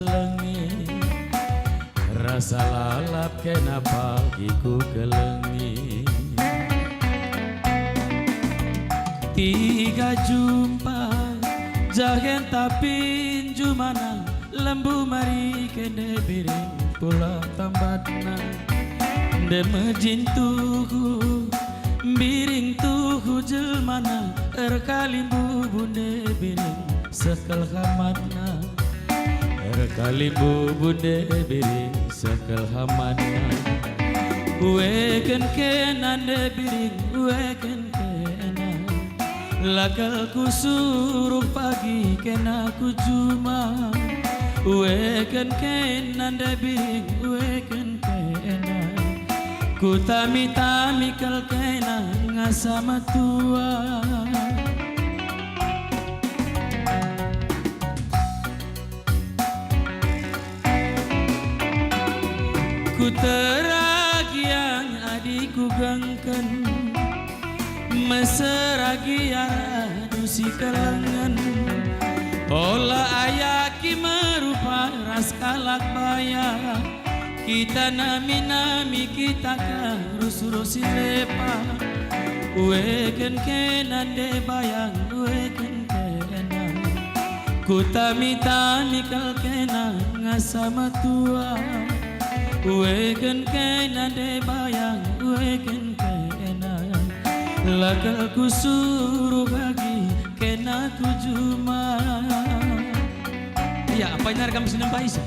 Lengi rasa lalap kena pagiku kelengi. Tiga jumpa jahen tapin jumana lembu mari kene biring pula tambatna demejin tuhu biring tuhu jelmana erkalimbu bunde biring sekal hamatna erkalimbu bunde biring sekal hamatna weken kenan de biring weken lakal ku suruh pagi kena ku juma weken kenan de biring weken kena ku tami kal kena ngasama tua ku teragian adikku gangkan meseragi adu si kalangan olah ayaki merupa ras kalak baya kita nami kita karus lepa weken kenan de bayang weken kenan ku tami kal kenan ngasama tua weken kenan de bayang weken lakal ku suruh bagi kena ku juma. Ya, apa ini rekam senang Pak Isa?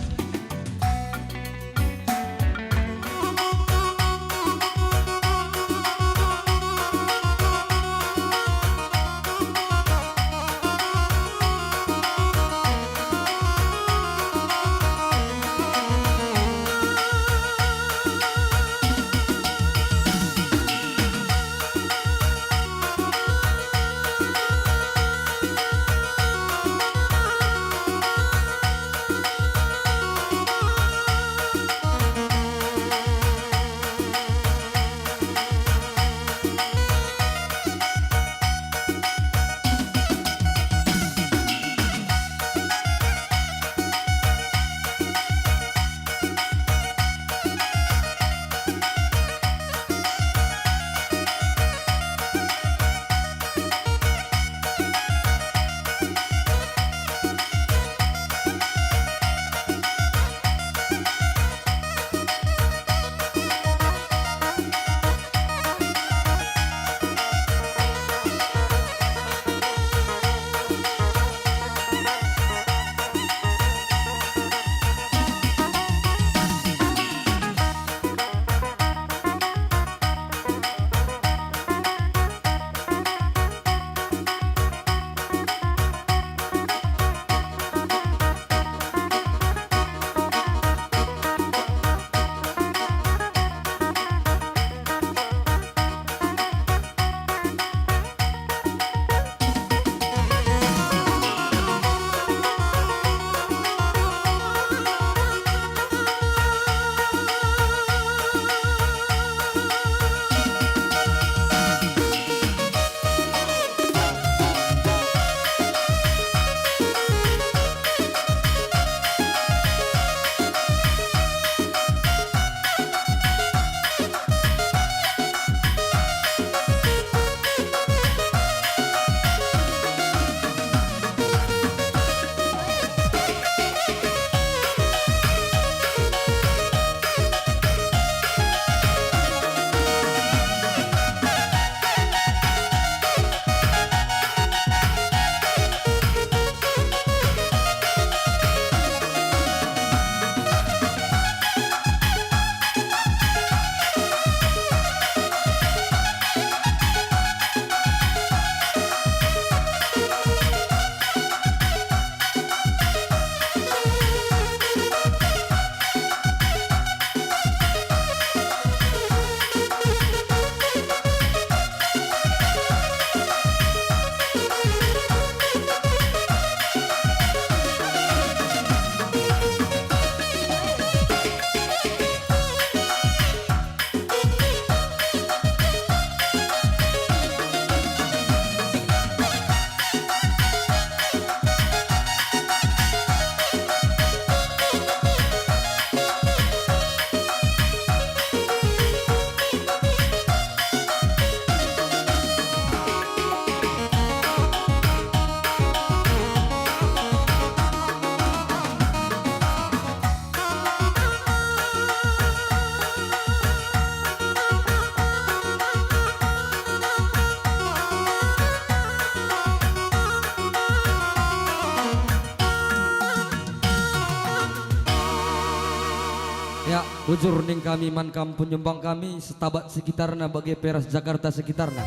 Ya, bujur ning kami man kampung nyumbang kami setabat sekitarna bagi peras Jakarta sekitarna.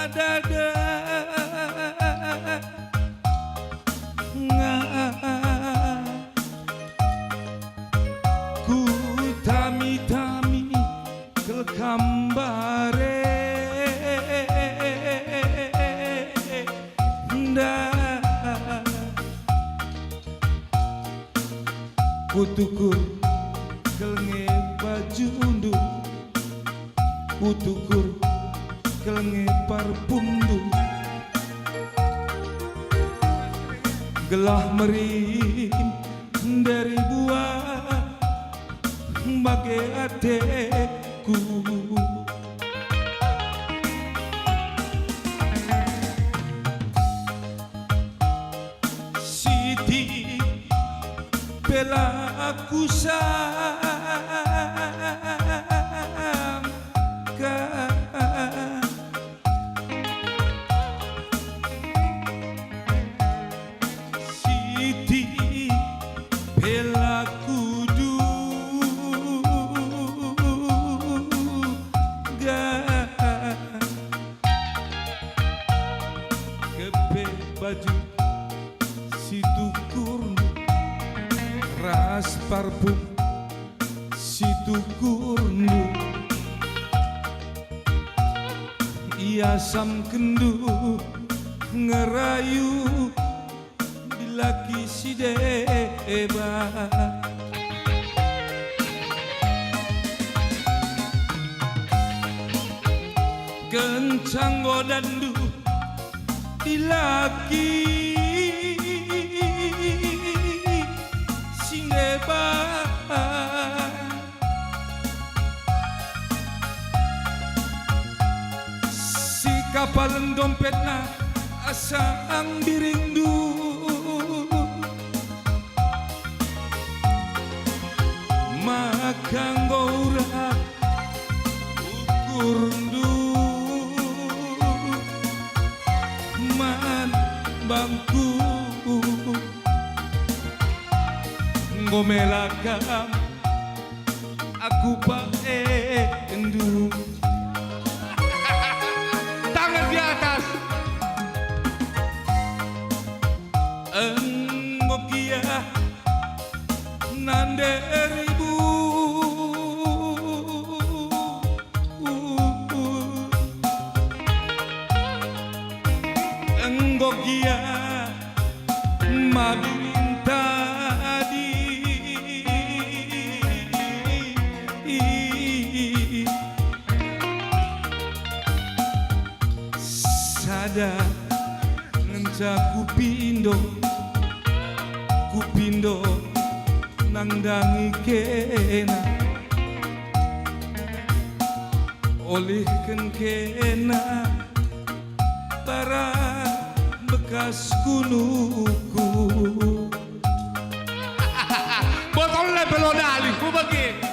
Dada ku tami-tami ke kambare kutukur kelenge baju undur kutukur kelenge parpundu gelah merim dari buah bagai ateku Siti bela aku baju si tukur ras parfum si tukur ia sam kendu ngerayu dilaki si deba kencang godandu dilaki sineba si kapal dompetna asang dirindu maka ngora ukur bangku ngomelakam aku paendu tangan di atas enggokia nande ribu enggokia mabirinta di sada ngenca kupindo nangdangi kena oleh kena para bekas kunuku botolnya belodali ku bagi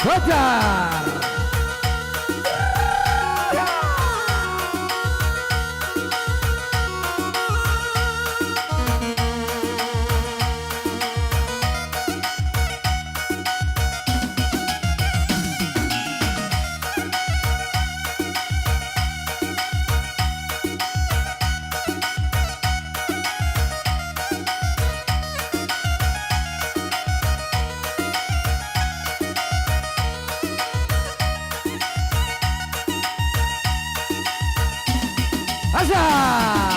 Wajar. biasa.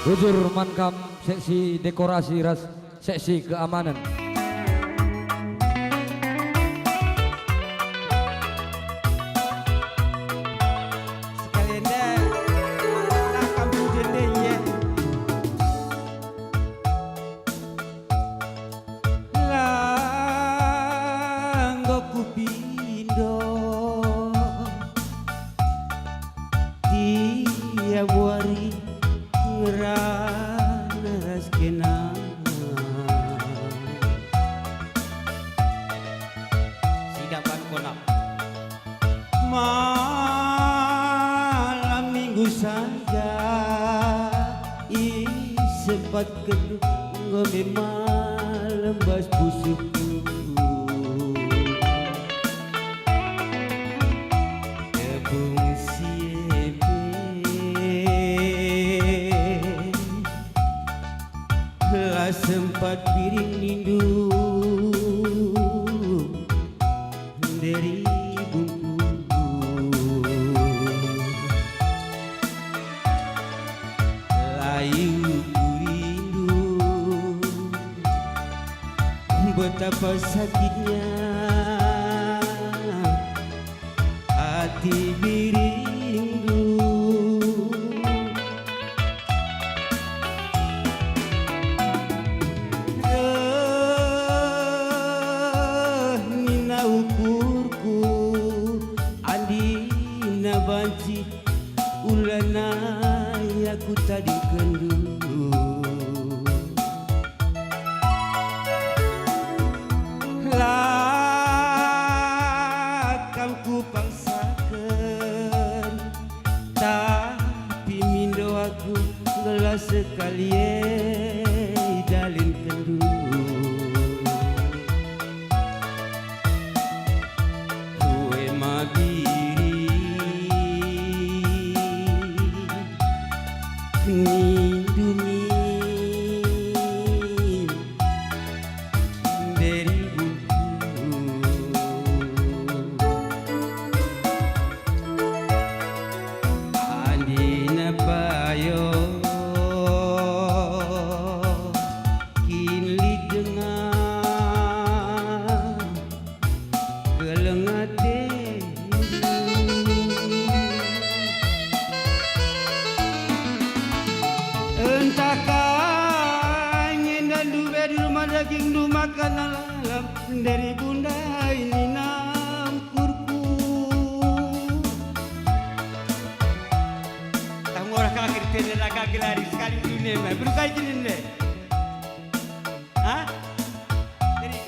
Bujur mankam seksi dekorasi ras seksi keamanan. Sekalian dah nak kampung dendeng ya. Langgo kupindo tiap hari ngeras kena sidapan kolak malam minggu saja sempat kedua ngome malam bas pusuku tebung siebe lah sempat piring nindu dari bungku layu rindu betapa sakitnya hati birindu nina ukurku andina banci ulana aku tadi kendu lah aku gelas sekali dalin kendu kue mabiri nindumi dari Andina payo kinli dengan kelengate entahkah ingin dan duwe di rumah daging du makan alam dari bunda ini namkurku orang kaki tenda nak kaki lari sekali dunia mah berukai jenis ni, ah? Jadi,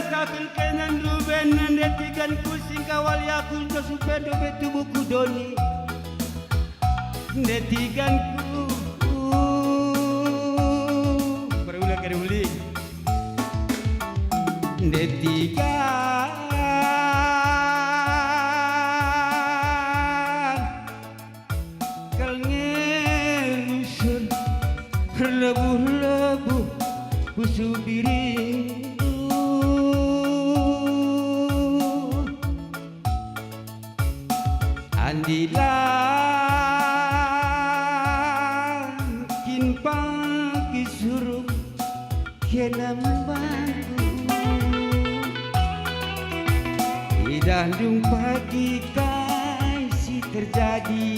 entahkan kenan dubenan detikan pusing kawal yakul kesupen dobe tubuhku doni, detikan ku berulang kali uling, detikan lebuh-lebuh busu birindu andilan kinpang kisuruh kena membantu idandung pagi kasih terjadi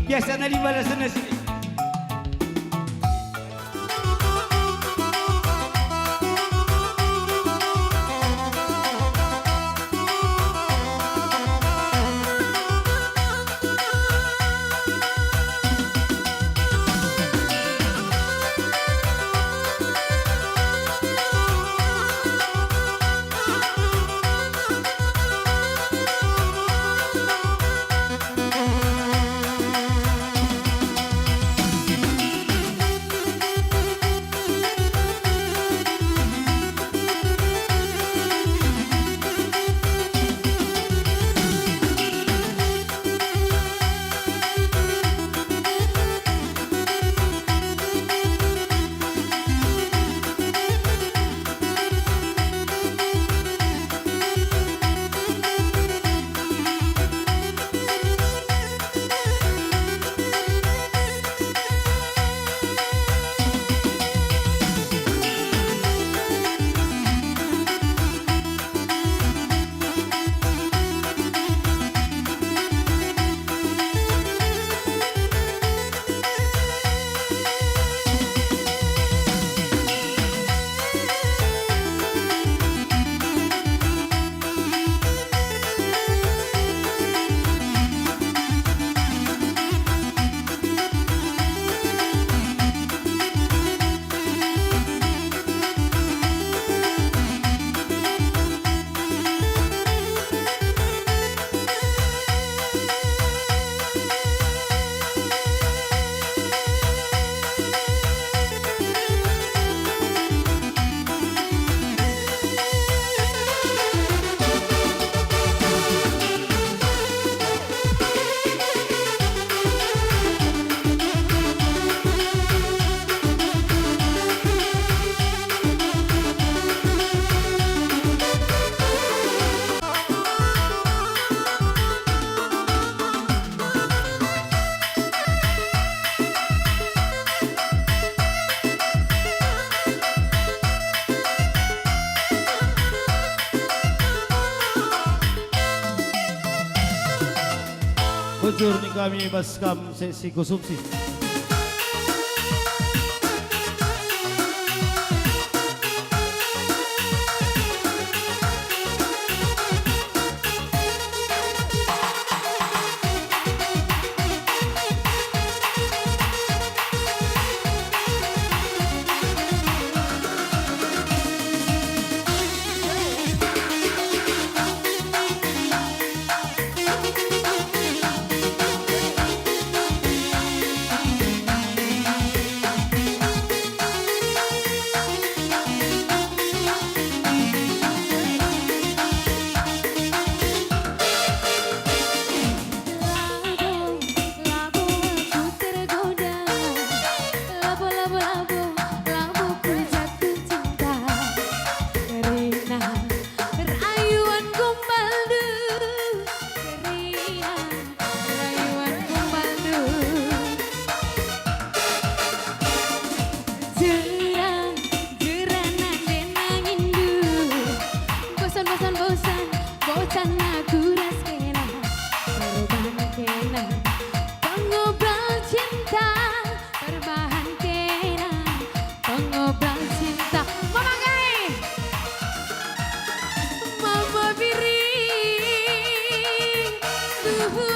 biasanya di balas sana sini. Bujur ni kami baskam sesi konsumsi.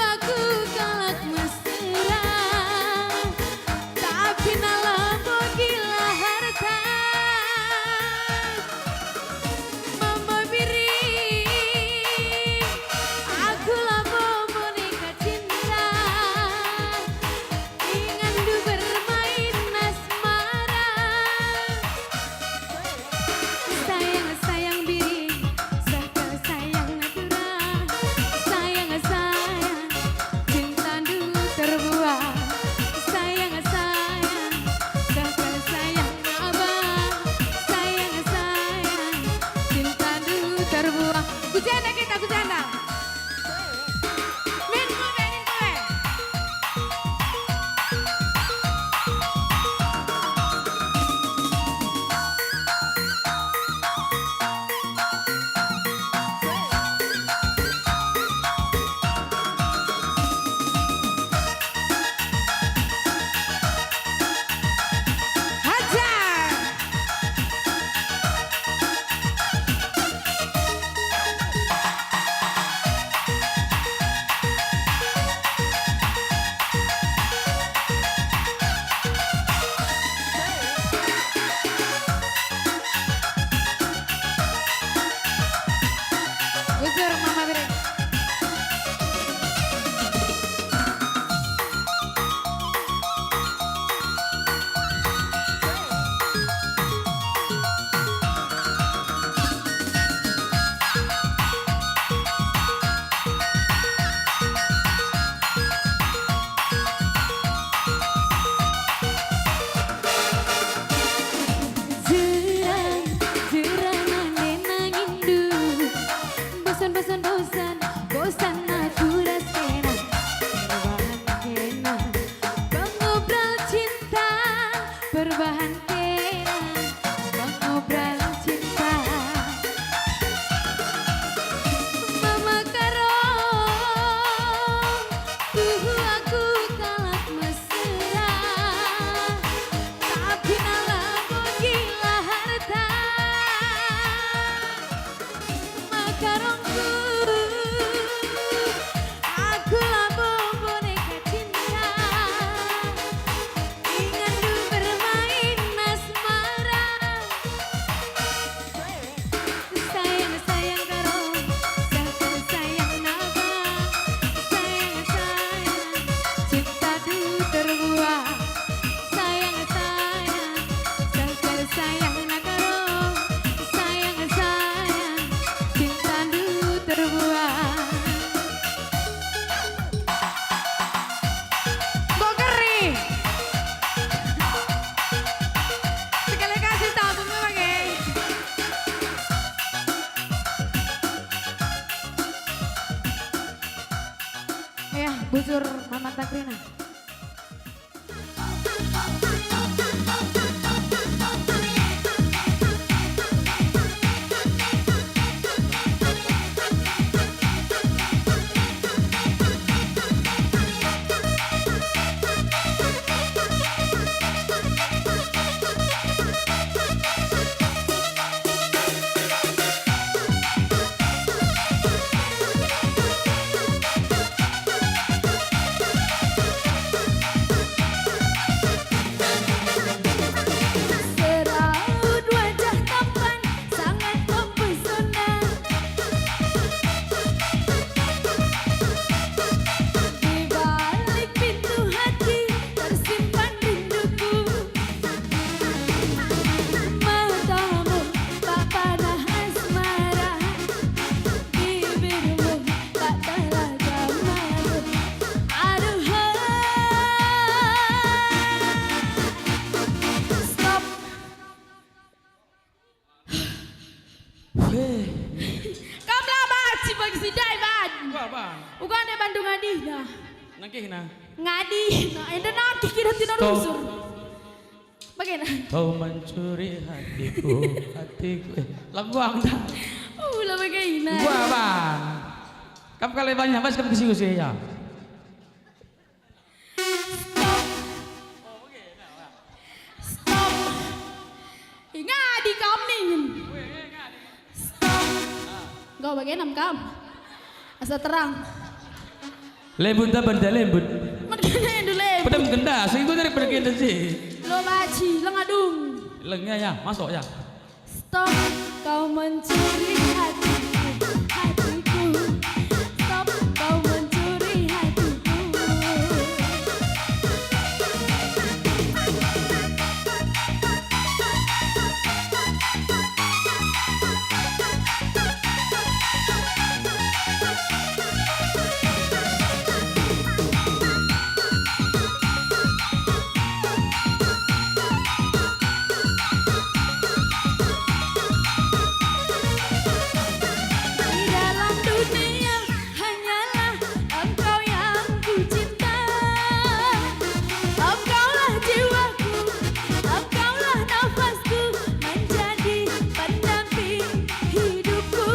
aku kalak mesra, tapi nalamu gila harta. Mama biri, aku labo boneka cinta, ingin du bermain asmara. Sayang sayang biri, saka sayang natura, sayang sayang cinta du terbuah, sayang sayang saka sayang abah, sayang sayang cinta du terbuah. Kujana kita kujana. Min kowe, min kowe. Hajar. Bujur Mama Biri. Jerang, jerangan nenang indu, bosan bosan bosan, bosan aku rasena, perbahan kena, pengobrol cinta, perbahan kena, pengobrol cinta. Mama karo, aku kalak mesra, tapi nalamu gila harta. Makarongku, aku labo boneka cinta, ingin du bermain asmara. Sayang sayang karo, saka sayang naba, sayang sayang cinta du terbuah, sayang sayang saka sayang nakaro, sayang sayang cinta du terbuah. Bogeri. Sekali kasih tabung memang ya. Ya, bujur Mama Takrina. Seraut wajah tampan sangat mempesona, di balik pintu hati tersimpan rinduku. Matamu tak panah asmara, bibirmu tak telaga malu. Aduhai. Stop. Kamla baci bagi si Daiman. Apa? Ugan de Bandung ngadi dah. Nangkih na. Ngadi. Nah, ente nanti kira tidak rusur. Bagaimana? Kau mencuri hatiku, hatiku. Lagu anda. Lah bagaimana? Gua bang. Kamu kali banyak mas kamu kisi ya. Stop. Ngadi kamu nih. Stop. Gak bagian nam kam. Asa terang. Lembut tak benda lembut. Makanya yang dulu. Pedam genda, sehingga dari pergi sih. Lo baci, lengadung. Lengnya ya, masuk ya. Stop, kau mencuri hatiku, hatiku. Stop, kau mencuri hatiku. Di dalam dunia hanyalah engkau yang ku cinta. Engkaulah jiwaku, engkaulah nafasku, menjadi pendamping hidupku.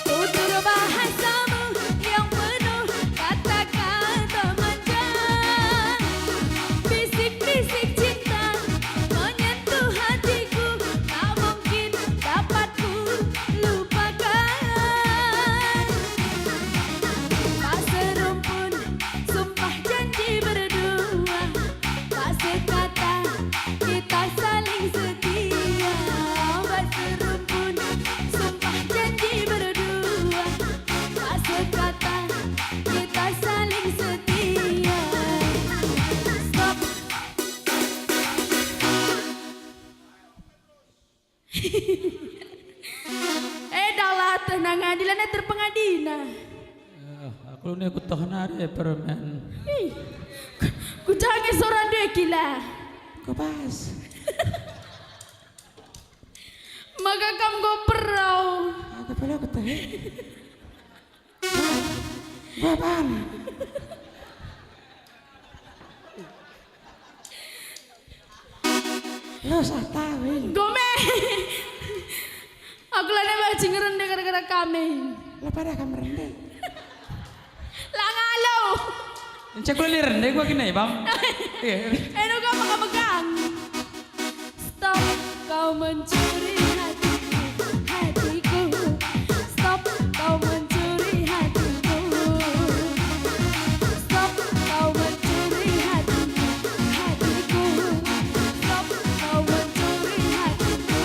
Tutur bahasamu yang penuh kata-kata manja, bisik-bisik cinta menyentuh hatiku, tak mungkin dapat ku lupakan. Tak serumpun sumpah janji berdua, tak sekata kita saling setia. Tak serumpun sumpah janji berdua, tak sekata kita saling setia. Stop. Dahlah tenang adilannya terpengadina. Aku ni aku tahan hari permen. Ku jangan seorang dia gila. Kepas. Maka kamu go perau. Aku perlu aku tahan. Bapan. Lo satawin. Gome. Aku lagi baca ngerendeh gara-gara kami. Lo pada akan merendeh. Lah ngalo. Cek lo rendeh gua kini bang. Edo kamu megang. Stop, kau mencuri hatiku, hatiku. Stop, kau mencuri hatiku. Stop, kau mencuri hatiku, hatiku. Stop, kau mencuri hatiku.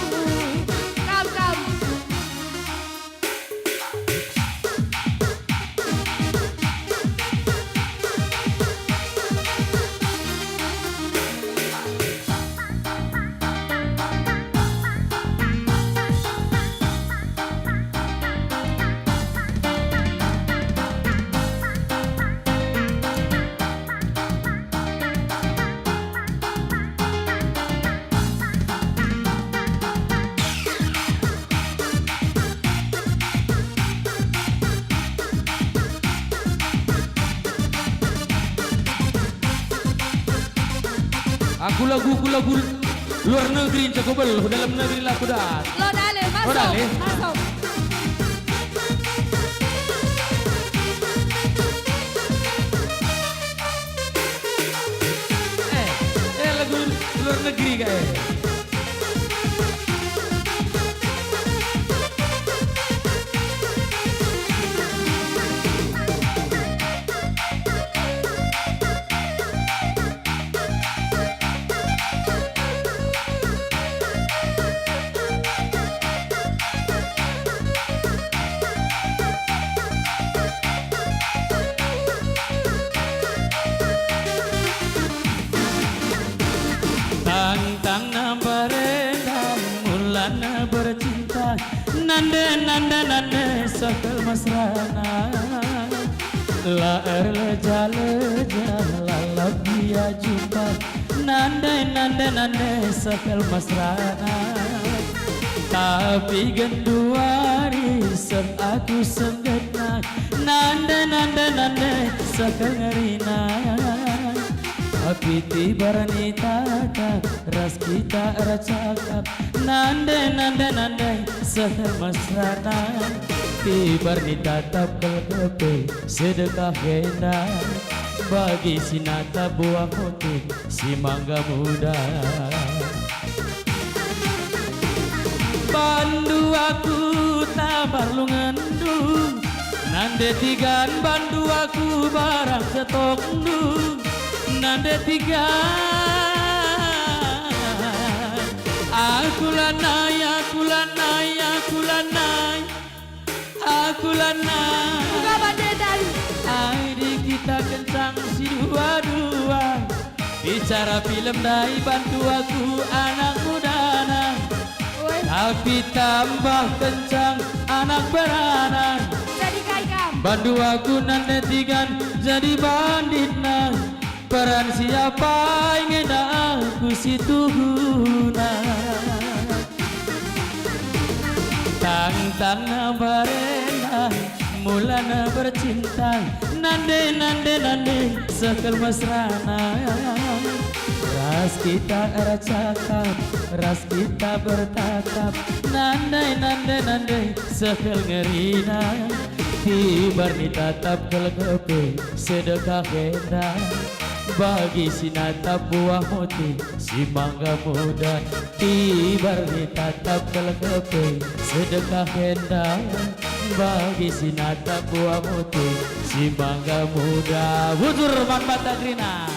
Kam. Aku lagu luar negeri cukup bel, dalam negeri lah aku dah. Lo dale, masuk. Oh, dale. Masuk. Lagu luar negeri kayak. Tang-tang na berendam mulana bercinta nande sakal masrana la leja lalap dia jumpa nande sakal masrana tapi genduari sem aku senggetna nande sakal ngerina tapi tibarani tatap ras kita racakap nande sehel masrana tibarani tatap kelkepe sedekah hena bagi sinata buah putih si mangga muda. Bandu aku tabar lungendu, nande tigan bandu aku barang setok ndu, nande tigan aku lanai, aku lanai, aku lanai, aku lanai. Buka bandai dari. Aidi kita kencang si dua-dua, bicara film dai bantu aku anak muda nah. Woi, Tapi tambah kencang anak beranak, jadi kaikam. bantu aku nanti tigan jadi bandit nah. Peran siapa ingin aku situ guna, tang-tang barena mulana bercinta, nande nande nande sekel mesrana. Ras kita cakap, ras kita bertatap, nande nande nande sekel ngerina. Tibar ni tatap kelgepe sedekah kena, bagi sinatap buah putih si mangga muda. Tibar ni tatap kelgepe sedekah kena, bagi sinatap buah putih si mangga muda. Bujur man batagrina.